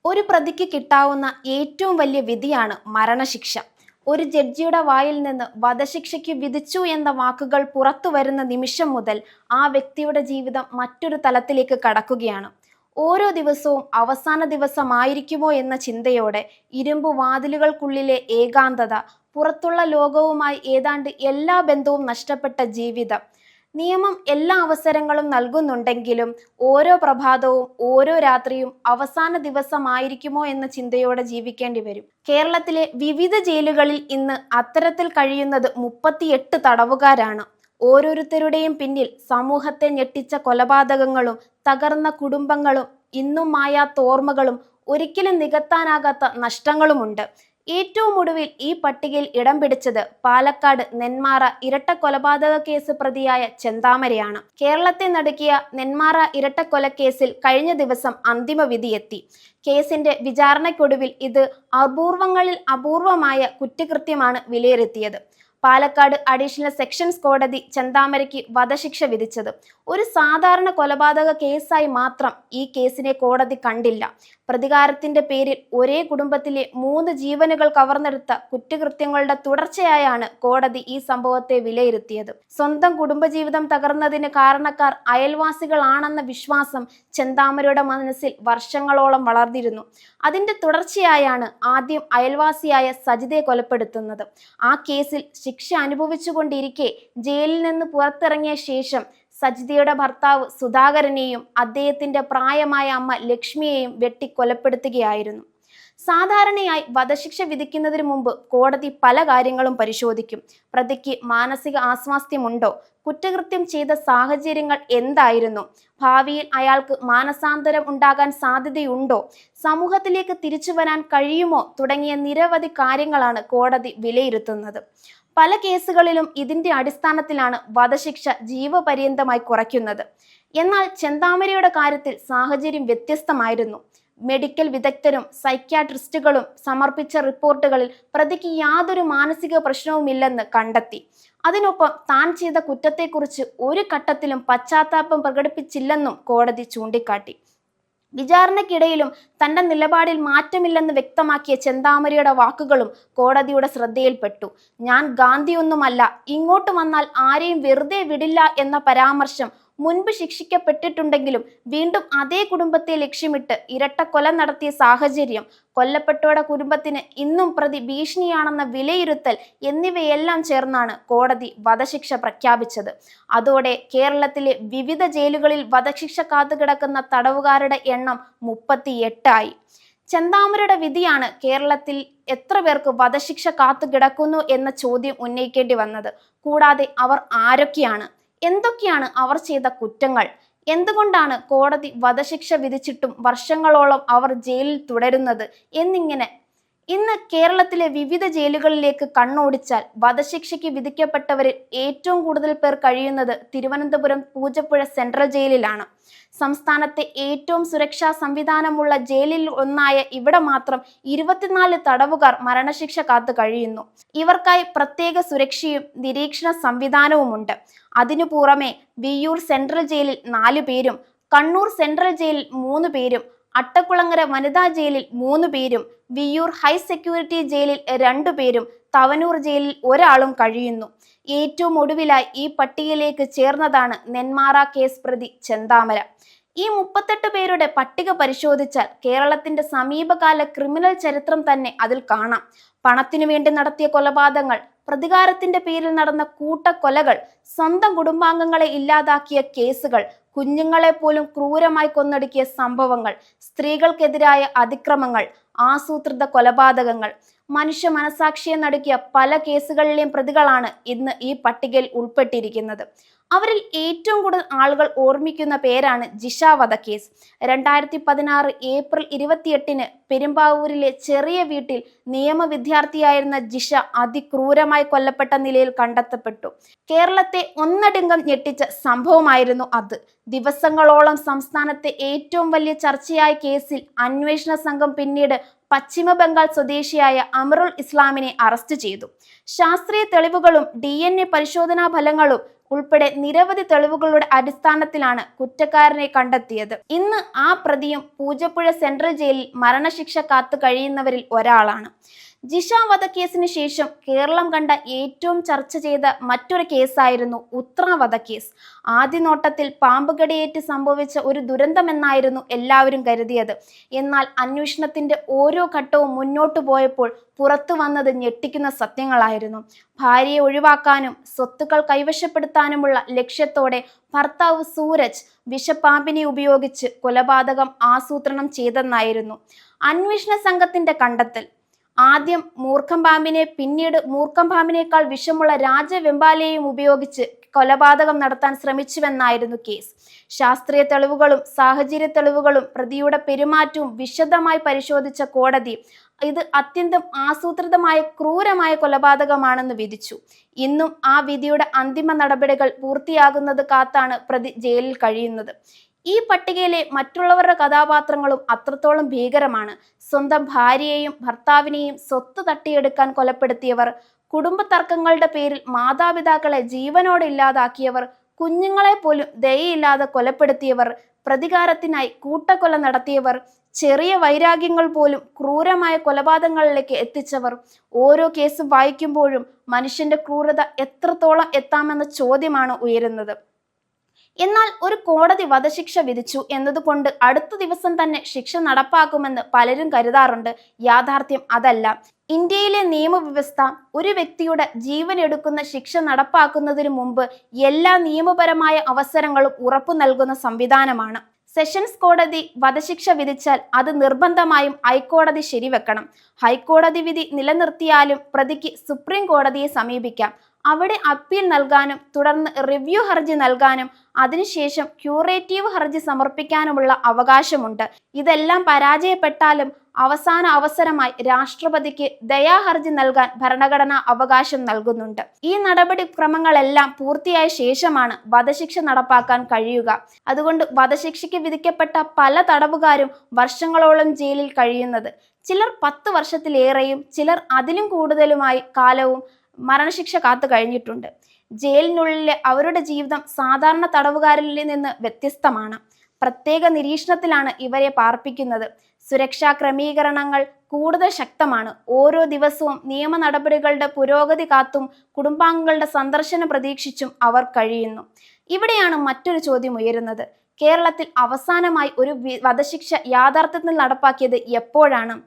ഒരു പ്രതിക്ക് കിട്ടാവുന്ന ഏറ്റവും വലിയ വിധിയാണ് മരണശിക്ഷ. ഒരു ജഡ്ജിയുടെ വായിൽ നിന്ന് വധശിക്ഷയ്ക്ക് വിധിച്ചു എന്ന വാക്കുകൾ പുറത്തു വരുന്ന നിമിഷം മുതൽ ആ വ്യക്തിയുടെ ജീവിതം മറ്റൊരു തലത്തിലേക്ക് കടക്കുകയാണ്. ഓരോ ദിവസവും അവസാന ദിവസമായിരിക്കുമോ എന്ന ചിന്തയോടെ ഇരുമ്പു വാതിലുകൾക്കുള്ളിലെ ഏകാന്തത, പുറത്തുള്ള ലോകവുമായി ഏതാണ്ട് എല്ലാ ബന്ധവും നഷ്ടപ്പെട്ട ജീവിതം. നിയമം എല്ലാ അവസരങ്ങളും നൽകുന്നുണ്ടെങ്കിലും ഓരോ പ്രഭാതവും ഓരോ രാത്രിയും അവസാന ദിവസമായിരിക്കുമോ എന്ന ചിന്തയോടെ ജീവിക്കേണ്ടി വരും. കേരളത്തിലെ വിവിധ ജയിലുകളിൽ ഇന്ന് അത്തരത്തിൽ കഴിയുന്നത് 38 തടവുകാരാണ്. ഓരോരുത്തരുടെയും പിന്നിൽ സമൂഹത്തെ ഞെട്ടിച്ച കൊലപാതകങ്ങളും തകർന്ന കുടുംബങ്ങളും ഇന്നും മായാത്ത ഓർമ്മകളും ഒരിക്കലും നികത്താനാകാത്ത നഷ്ടങ്ങളുമുണ്ട്. ഏറ്റവും ഒടുവിൽ ഈ പട്ടികയിൽ ഇടം പിടിച്ചത് പാലക്കാട് നെന്മാറ ഇരട്ട കൊലപാതക കേസ് പ്രതിയായ ചെന്താമരയാണ്. കേരളത്തെ നടുക്കിയ നെന്മാറ ഇരട്ടക്കൊലക്കേസിൽ കഴിഞ്ഞ ദിവസം അന്തിമ വിധിയെത്തി. കേസിന്റെ വിചാരണയ്ക്കൊടുവിൽ ഇത് അപൂർവങ്ങളിൽ അപൂർവമായ കുറ്റകൃത്യമാണ് വിലയിരുത്തിയത്. പാലക്കാട് അഡീഷണൽ സെക്ഷൻസ് കോടതി ചെന്താമരയ്ക്ക് വധശിക്ഷ വിധിച്ചത് ഒരു സാധാരണ കൊലപാതക കേസായി മാത്രം ഈ കേസിനെ കോടതി കണ്ടില്ല. പ്രതികാരത്തിന്റെ പേരിൽ ഒരേ കുടുംബത്തിലെ 3 ജീവനുകൾ കവർന്നെടുത്ത കുറ്റകൃത്യങ്ങളുടെ തുടർച്ചയായാണ് കോടതി ഈ സംഭവത്തെ വിലയിരുത്തിയത്. സ്വന്തം കുടുംബജീവിതം തകർന്നതിന് കാരണക്കാർ അയൽവാസികളാണെന്ന വിശ്വാസം ചെന്താമരയുടെ മനസ്സിൽ വർഷങ്ങളോളം വളർന്നിരുന്നു. അതിന്റെ തുടർച്ചയായാണ് ആദ്യം അയൽവാസിയായ സജിതയെ കൊലപ്പെടുത്തുന്നത്. ആ കേസിൽ ശിക്ഷ അനുഭവിച്ചുകൊണ്ടിരിക്കെ ജയിലിൽ നിന്ന് പുറത്തിറങ്ങിയ ശേഷം സജിതയുടെ ഭർത്താവ് സുധാകരനെയും അദ്ദേഹത്തിന്റെ പ്രായമായ അമ്മ ലക്ഷ്മിയെയും വെട്ടിക്കൊലപ്പെടുത്തുകയായിരുന്നു. സാധാരണയായി വധശിക്ഷ വിധിക്കുന്നതിന് മുമ്പ് കോടതി പല കാര്യങ്ങളും പരിശോധിക്കും. പ്രതിക്ക് മാനസിക ആസ്വാസ്ഥ്യമുണ്ടോ? കുറ്റകൃത്യം ചെയ്ത സാഹചര്യങ്ങൾ എന്തായിരുന്നു? ഭാവിയിൽ അയാൾക്ക് മാനസാന്തരം ഉണ്ടാകാൻ സാധ്യതയുണ്ടോ? സമൂഹത്തിലേക്ക് തിരിച്ചു വരാൻ കഴിയുമോ? തുടങ്ങിയ നിരവധി കാര്യങ്ങളാണ് കോടതി വിലയിരുത്തുന്നത്. പല കേസുകളിലും ഇതിന്റെ അടിസ്ഥാനത്തിലാണ് വധശിക്ഷ ജീവപര്യന്തമായി കുറയ്ക്കുന്നത്. എന്നാൽ ചെന്താമരയുടെ കാര്യത്തിൽ സാഹചര്യം വ്യത്യസ്തമായിരുന്നു. മെഡിക്കൽ വിദഗ്ധരും സൈക്യാട്രിസ്റ്റുകളും സമർപ്പിച്ച റിപ്പോർട്ടുകളിൽ പ്രതിക്ക് യാതൊരു മാനസിക പ്രശ്നവുമില്ലെന്ന് കണ്ടെത്തി. അതിനൊപ്പം താൻ ചെയ്ത കുറ്റത്തെക്കുറിച്ച് ഒരു ഘട്ടത്തിലും പശ്ചാത്താപം പ്രകടിപ്പിച്ചില്ലെന്നും കോടതി ചൂണ്ടിക്കാട്ടി. വിചാരണയ്ക്കിടയിലും തന്റെ നിലപാടിൽ മാറ്റമില്ലെന്ന് വ്യക്തമാക്കിയ ചെന്താമരയുടെ വാക്കുകളും കോടതിയുടെ ശ്രദ്ധയിൽപ്പെട്ടു. ഞാൻ ഗാന്ധിയൊന്നുമല്ല, ഇങ്ങോട്ട് വന്നാൽ ആരെയും വെറുതെ വിടില്ല എന്ന പരാമർശം മുൻപ് ശിക്ഷിക്കപ്പെട്ടിട്ടുണ്ടെങ്കിലും വീണ്ടും അതേ കുടുംബത്തെ ലക്ഷ്യമിട്ട് ഇരട്ടക്കൊല നടത്തിയ സാഹചര്യം, കൊല്ലപ്പെട്ടവരുടെ കുടുംബത്തിന് ഇന്നും പ്രതി ഭീഷണിയാണെന്ന വിലയിരുത്തൽ എന്നിവയെല്ലാം ചേർന്നാണ് കോടതി വധശിക്ഷ പ്രഖ്യാപിച്ചത്. അതോടെ കേരളത്തിലെ വിവിധ ജയിലുകളിൽ വധശിക്ഷ കാത്തുകിടക്കുന്ന തടവുകാരുടെ എണ്ണം 38 ആയി. ചെന്താമരയുടെ വിധിയാണ് കേരളത്തിൽ എത്ര പേർക്ക് വധശിക്ഷ കാത്തുകിടക്കുന്നു എന്ന ചോദ്യം ഉന്നയിക്കേണ്ടി വന്നത്. കൂടാതെ അവർ ആരൊക്കെയാണ്? എന്തൊക്കെയാണ് അവർ ചെയ്ത കുറ്റങ്ങൾ? എന്തുകൊണ്ടാണ് കോടതി വധശിക്ഷ വിധിച്ചിട്ടും വർഷങ്ങളോളം അവർ ജയിലിൽ തുടരുന്നത് എന്നിങ്ങനെ ഇന്ന് കേരളത്തിലെ വിവിധ ജയിലുകളിലേക്ക് കണ്ണോടിച്ചാൽ വധശിക്ഷയ്ക്ക് വിധിക്കപ്പെട്ടവരിൽ ഏറ്റവും കൂടുതൽ പേർ കഴിയുന്നത് തിരുവനന്തപുരം പൂജപ്പുഴ സെൻട്രൽ ജയിലിലാണ്. സംസ്ഥാനത്തെ ഏറ്റവും സുരക്ഷാ സംവിധാനമുള്ള ജയിലിൽ ഒന്നായ ഇവിടെ മാത്രം 24 തടവുകാർ മരണശിക്ഷ കാത്തു കഴിയുന്നു. ഇവർക്കായി പ്രത്യേക സുരക്ഷയും നിരീക്ഷണ സംവിധാനവുമുണ്ട്. അതിനു പുറമെ വിയ്യൂർ സെൻട്രൽ ജയിലിൽ 4 പേരും, കണ്ണൂർ സെൻട്രൽ ജയിലിൽ 3 പേരും, അട്ടക്കുളങ്ങര വനിതാ ജയിലിൽ 3 പേരും, വിയ്യൂർ ഹൈ സെക്യൂരിറ്റി ജയിലിൽ 2 പേരും, തവനൂർ ജയിലിൽ ഒരാളും കഴിയുന്നു. ഏറ്റവും ഒടുവിലായി ഈ പട്ടികയിലേക്ക് ചേർന്നതാണ് നെന്മാറ കേസ് പ്രതി ചെന്താമര. ഈ 38 പേരുടെ പട്ടിക പരിശോധിച്ചാൽ കേരളത്തിന്റെ സമീപകാല ക്രിമിനൽ ചരിത്രം തന്നെ അതിൽ കാണാം. പണത്തിനു വേണ്ടി നടത്തിയ കൊലപാതകങ്ങൾ, പ്രതികാരത്തിന്റെ പേരിൽ നടന്ന കൂട്ടക്കൊലകൾ, സ്വന്തം കുടുംബാംഗങ്ങളെ ഇല്ലാതാക്കിയ കേസുകൾ, കുഞ്ഞുങ്ങളെ പോലും ക്രൂരമായി കൊന്നൊടുക്കിയ സംഭവങ്ങൾ, സ്ത്രീകൾക്കെതിരായ അതിക്രമങ്ങൾ, ആസൂത്രിത കൊലപാതകങ്ങൾ, മനുഷ്യ മനസാക്ഷിയെ നടുക്കിയ പല കേസുകളിലെയും പ്രതികളാണ് ഇന്ന് ഈ പട്ടികയിൽ ഉൾപ്പെട്ടിരിക്കുന്നത്. അവരിൽ ഏറ്റവും കൂടുതൽ ആളുകൾ ഓർമ്മിക്കുന്ന പേരാണ് ജിഷ വധക്കേസ്. 2016 ഏപ്രിൽ 28-ന് പെരുമ്പാവൂരിലെ ചെറിയ വീട്ടിൽ നിയമ വിദ്യാർത്ഥിയായിരുന്ന ജിഷ അതിക്രൂരമായി കൊല്ലപ്പെട്ട നിലയിൽ കണ്ടെത്തപ്പെട്ടു. കേരളത്തെ ഒന്നടങ്കം ഞെട്ടിച്ച സംഭവമായിരുന്നു അത്. ദിവസങ്ങളോളം സംസ്ഥാനത്തെ ഏറ്റവും വലിയ ചർച്ചയായ കേസിൽ അന്വേഷണ സംഘം പിന്നീട് പശ്ചിമ ബംഗാൾ സ്വദേശിയായ അമറുൽ ഇസ്ലാമിനെ അറസ്റ്റ് ചെയ്തു. ശാസ്ത്രീയ തെളിവുകളും DNA പരിശോധനാ ഫലങ്ങളും ഉൾപ്പെടെ നിരവധി തെളിവുകളുടെ അടിസ്ഥാനത്തിലാണ് കുറ്റക്കാരനെ കണ്ടെത്തിയത്. ഇന്ന് ആ പ്രതിയും പൂജപ്പുഴ സെൻട്രൽ ജയിലിൽ മരണശിക്ഷ കാത്തു കഴിയുന്നവരിൽ ഒരാളാണ്. ജിഷ വധക്കേസിന് ശേഷം കേരളം കണ്ട ഏറ്റവും ചർച്ച ചെയ്ത മറ്റൊരു കേസായിരുന്നു ഉത്ര വധക്കേസ്. ആദ്യ നോട്ടത്തിൽ പാമ്പുകടിയേറ്റ് സംഭവിച്ച ഒരു ദുരന്തമെന്നായിരുന്നു എല്ലാവരും കരുതിയത്. എന്നാൽ അന്വേഷണത്തിന്റെ ഓരോ ഘട്ടവും മുന്നോട്ടു പോയപ്പോൾ പുറത്തു വന്നത് ഞെട്ടിക്കുന്ന സത്യങ്ങളായിരുന്നു. ഭാര്യയെ ഒഴിവാക്കാനും സ്വത്തുക്കൾ കൈവശപ്പെടുത്താനുമുള്ള ലക്ഷ്യത്തോടെ ഭർത്താവ് സൂരജ് വിഷപ്പാമ്പിനെ ഉപയോഗിച്ച് കൊലപാതകം ആസൂത്രണം ചെയ്തെന്നായിരുന്നു അന്വേഷണ സംഘത്തിന്റെ കണ്ടെത്തൽ. ആദ്യം മൂർഖം പാമ്പിനെ, പിന്നീട് മൂർഖം പാമ്പിനേക്കാൾ വിഷമുള്ള രാജവെമ്പാലയെയും ഉപയോഗിച്ച് കൊലപാതകം നടത്താൻ ശ്രമിച്ചുവെന്നായിരുന്നു കേസ്. ശാസ്ത്രീയ തെളിവുകളും സാഹചര്യ തെളിവുകളും പ്രതിയുടെ പെരുമാറ്റവും വിശദമായി പരിശോധിച്ച കോടതി ഇത് അത്യന്തം ആസൂത്രിതമായ ക്രൂരമായ കൊലപാതകമാണെന്ന് വിധിച്ചു. ഇന്നും ആ വിധിയുടെ അന്തിമ നടപടികൾ പൂർത്തിയാകുന്നത് കാത്താണ് പ്രതി ജയിലിൽ കഴിയുന്നത്. ഈ പട്ടികയിലെ മറ്റുള്ളവരുടെ കഥാപാത്രങ്ങളും അത്രത്തോളം ഭീകരമാണ്. സ്വന്തം ഭാര്യയെയും ഭർത്താവിനെയും സ്വത്ത് തട്ടിയെടുക്കാൻ കൊലപ്പെടുത്തിയവർ, കുടുംബ തർക്കങ്ങളുടെ പേരിൽ മാതാപിതാക്കളെ ജീവനോടെ ഇല്ലാതാക്കിയവർ, കുഞ്ഞുങ്ങളെ പോലും ദയയില്ലാതെ കൊലപ്പെടുത്തിയവർ, പ്രതികാരത്തിനായി കൂട്ടക്കൊല നടത്തിയവർ, ചെറിയ വൈരാഗ്യങ്ങൾ പോലും ക്രൂരമായ കൊലപാതകങ്ങളിലേക്ക് എത്തിച്ചവർ. ഓരോ കേസും വായിക്കുമ്പോഴും മനുഷ്യന്റെ ക്രൂരത എത്രത്തോളം എത്താമെന്ന ചോദ്യമാണ് ഉയരുന്നത്. എന്നാൽ ഒരു കോടതി വധശിക്ഷ വിധിച്ചു എന്നതുകൊണ്ട് അടുത്ത ദിവസം തന്നെ ശിക്ഷ നടപ്പാക്കുമെന്ന് പലരും കരുതാറുണ്ട്. യാഥാർത്ഥ്യം അതല്ല. ഇന്ത്യയിലെ നിയമവ്യവസ്ഥ ഒരു വ്യക്തിയുടെ ജീവൻ എടുക്കുന്ന ശിക്ഷ നടപ്പാക്കുന്നതിനു മുമ്പ് എല്ലാ നിയമപരമായ അവസരങ്ങളും ഉറപ്പു നൽകുന്ന സംവിധാനമാണ്. സെഷൻസ് കോടതി വധശിക്ഷ വിധിച്ചാൽ അത് നിർബന്ധമായും ഹൈക്കോടതി ശരിവെക്കണം. ഹൈക്കോടതി വിധി നിലനിർത്തിയാലും പ്രതിക്ക് സുപ്രീം കോടതിയെ സമീപിക്കാം. അവിടെ അപ്പീൽ നൽകാനും തുടർന്ന് റിവ്യൂ ഹർജി നൽകാനും അതിനുശേഷം ക്യൂറേറ്റീവ് ഹർജി സമർപ്പിക്കാനുമുള്ള അവകാശമുണ്ട്. ഇതെല്ലാം പരാജയപ്പെട്ടാലും അവസാന അവസരമായി രാഷ്ട്രപതിക്ക് ദയാഹർജി നൽകാൻ ഭരണഘടന അവകാശം നൽകുന്നുണ്ട്. ഈ നടപടിക്രമങ്ങളെല്ലാം പൂർത്തിയായ ശേഷമാണ് വധശിക്ഷ നടപ്പാക്കാൻ കഴിയുക. അതുകൊണ്ട് വധശിക്ഷയ്ക്ക് വിധിക്കപ്പെട്ട പല തടവുകാരും വർഷങ്ങളോളം ജയിലിൽ കഴിയുന്നത്. ചിലർ 10 വർഷത്തിലേറെയും ചിലർ അതിലും കൂടുതലുമായി കാലവും മരണശിക്ഷ കാത്തു കഴിഞ്ഞിട്ടുണ്ട്. ജയിലിനുള്ളിലെ അവരുടെ ജീവിതം സാധാരണ തടവുകാരിൽ നിന്ന് വ്യത്യസ്തമാണ്. പ്രത്യേക നിരീക്ഷണത്തിലാണ് ഇവരെ പാർപ്പിക്കുന്നത്. സുരക്ഷാ ക്രമീകരണങ്ങൾ കൂടുതൽ ശക്തമാണ്. ഓരോ ദിവസവും നിയമ നടപടികളുടെ പുരോഗതി കാത്തും കുടുംബാംഗങ്ങളുടെ സന്ദർശനം പ്രതീക്ഷിച്ചും അവർ കഴിയുന്നു. ഇവിടെയാണ് മറ്റൊരു ചോദ്യം ഉയരുന്നത്. കേരളത്തിൽ അവസാനമായി ഒരു വധശിക്ഷ യാഥാർത്ഥ്യത്തിൽ നടപ്പാക്കിയത് എപ്പോഴാണ്?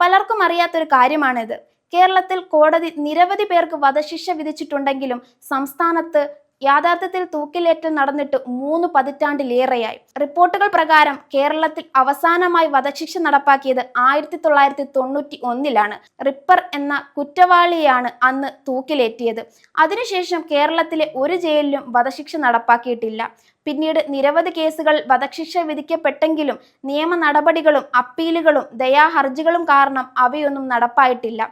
പലർക്കും അറിയാത്തൊരു കാര്യമാണിത്. കേരളത്തിൽ കോടതി നിരവധി പേർക്ക് വധശിക്ഷ വിധിച്ചിട്ടുണ്ടെങ്കിലും സംസ്ഥാനത്ത് യാഥാർത്ഥ്യത്തിൽ തൂക്കിലേറ്റൽ നടന്നിട്ട് 3 പതിറ്റാണ്ടിലേറെയായി. റിപ്പോർട്ടുകൾ പ്രകാരം കേരളത്തിൽ അവസാനമായി വധശിക്ഷ നടപ്പാക്കിയത് 1991-ലാണ്. റിപ്പർ എന്ന കുറ്റവാളിയാണ് അന്ന് തൂക്കിലേറ്റിയത്. അതിനുശേഷം കേരളത്തിലെ ഒരു ജയിലിലും വധശിക്ഷ നടപ്പാക്കിയിട്ടില്ല. പിന്നീട് നിരവധി കേസുകൾ വധശിക്ഷ വിധിക്കപ്പെട്ടെങ്കിലും നിയമ നടപടികളും അപ്പീലുകളും ദയാഹർജികളും കാരണം അവയൊന്നും നടപ്പായിട്ടില്ല.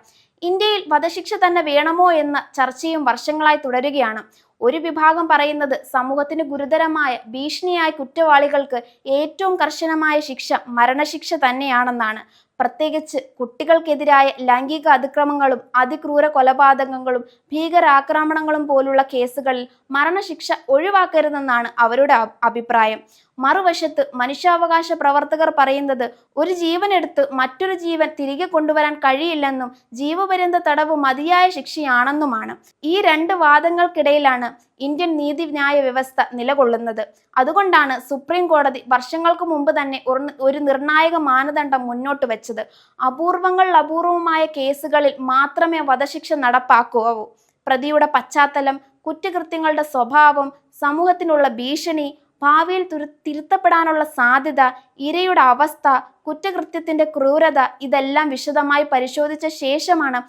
ഇന്ത്യയിൽ വധശിക്ഷ തന്നെ വേണമോ എന്ന ചർച്ചയും വർഷങ്ങളായി തുടരുകയാണ്. ഒരു വിഭാഗം പറയുന്നത് സമൂഹത്തിന് ഗുരുതരമായ ഭീഷണിയായ കുറ്റവാളികൾക്ക് ഏറ്റവും കർശനമായ ശിക്ഷ മരണശിക്ഷ തന്നെയാണെന്നാണ്. പ്രത്യേകിച്ച് കുട്ടികൾക്കെതിരായ ലൈംഗിക അതിക്രമങ്ങളും അതിക്രൂര കൊലപാതകങ്ങളും ഭീകരാക്രമണങ്ങളും പോലുള്ള കേസുകളിൽ മരണശിക്ഷ ഒഴിവാക്കരുതെന്നാണ് അവരുടെ അഭിപ്രായം. മറുവശത്ത് മനുഷ്യാവകാശ പ്രവർത്തകർ പറയുന്നത് ഒരു ജീവനെടുത്ത് മറ്റൊരു ജീവൻ തിരികെ കൊണ്ടുവരാൻ കഴിയില്ലെന്നും ജീവപര്യന്ത തടവ് മതിയായ ശിക്ഷയാണെന്നുമാണ്. ഈ 2 വാദങ്ങൾക്കിടയിലാണ് ഇന്ത്യൻ നീതിന്യായ വ്യവസ്ഥ നിലകൊള്ളുന്നത്. അതുകൊണ്ടാണ് സുപ്രീം കോടതി വർഷങ്ങൾക്ക് മുമ്പ് തന്നെ ഒരു നിർണായക മാനദണ്ഡം മുന്നോട്ട് വെച്ചത്. അപൂർവമായ കേസുകളിൽ മാത്രമേ വധശിക്ഷ നടപ്പാക്കാവൂ. പ്രതിയുടെ പശ്ചാത്തലം, കുറ്റകൃത്യങ്ങളുടെ സ്വഭാവം, സമൂഹത്തിനുള്ള ഭീഷണി, ഭാവിയിൽ തിരുത്തപ്പെടാനുള്ള സാധ്യത, ഇരയുടെ അവസ്ഥ, കുറ്റകൃത്യത്തിന്റെ ക്രൂരത ഇതെല്ലാം വിശദമായി പരിശോധിച്ച ശേഷമാണ്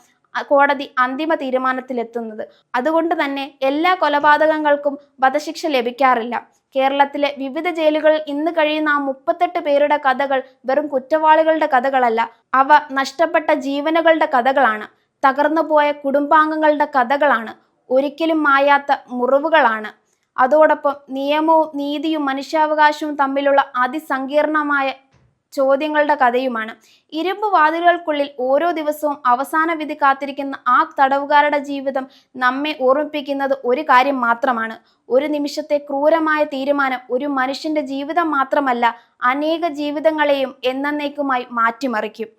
കോടതി അന്തിമ തീരുമാനത്തിലെത്തുന്നത്. അതുകൊണ്ട് തന്നെ എല്ലാ കൊലപാതകങ്ങൾക്കും വധശിക്ഷ ലഭിക്കാറില്ല. കേരളത്തിലെ വിവിധ ജയിലുകളിൽ ഇന്ന് കഴിയുന്ന 38 പേരുടെ കഥകൾ വെറും കുറ്റവാളികളുടെ കഥകളല്ല. അവ നഷ്ടപ്പെട്ട ജീവനുകളുടെ കഥകളാണ്. തകർന്നുപോയ കുടുംബാംഗങ്ങളുടെ കഥകളാണ്. ഒരിക്കലും മായാത്ത മുറിവുകളാണ്. അതോടൊപ്പം നിയമവും നീതിയും മനുഷ്യാവകാശവും തമ്മിലുള്ള അതിസങ്കീർണമായ ചോദ്യങ്ങളുടെ കഥയുമാണ്. ഇരുമ്പ് വാതിലുകൾക്കുള്ളിൽ ഓരോ ദിവസവും അവസാന വിധി കാത്തിരിക്കുന്ന ആ തടവുകാരുടെ ജീവിതം നമ്മെ ഓർമ്മിപ്പിക്കുന്നത് ഒരു കാര്യം മാത്രമാണ്: ഒരു നിമിഷത്തെ ക്രൂരമായ തീരുമാനം ഒരു മനുഷ്യന്റെ ജീവിതം മാത്രമല്ല, അനേക ജീവിതങ്ങളെയും എന്നേക്കുമായി മാറ്റിമറിക്കും.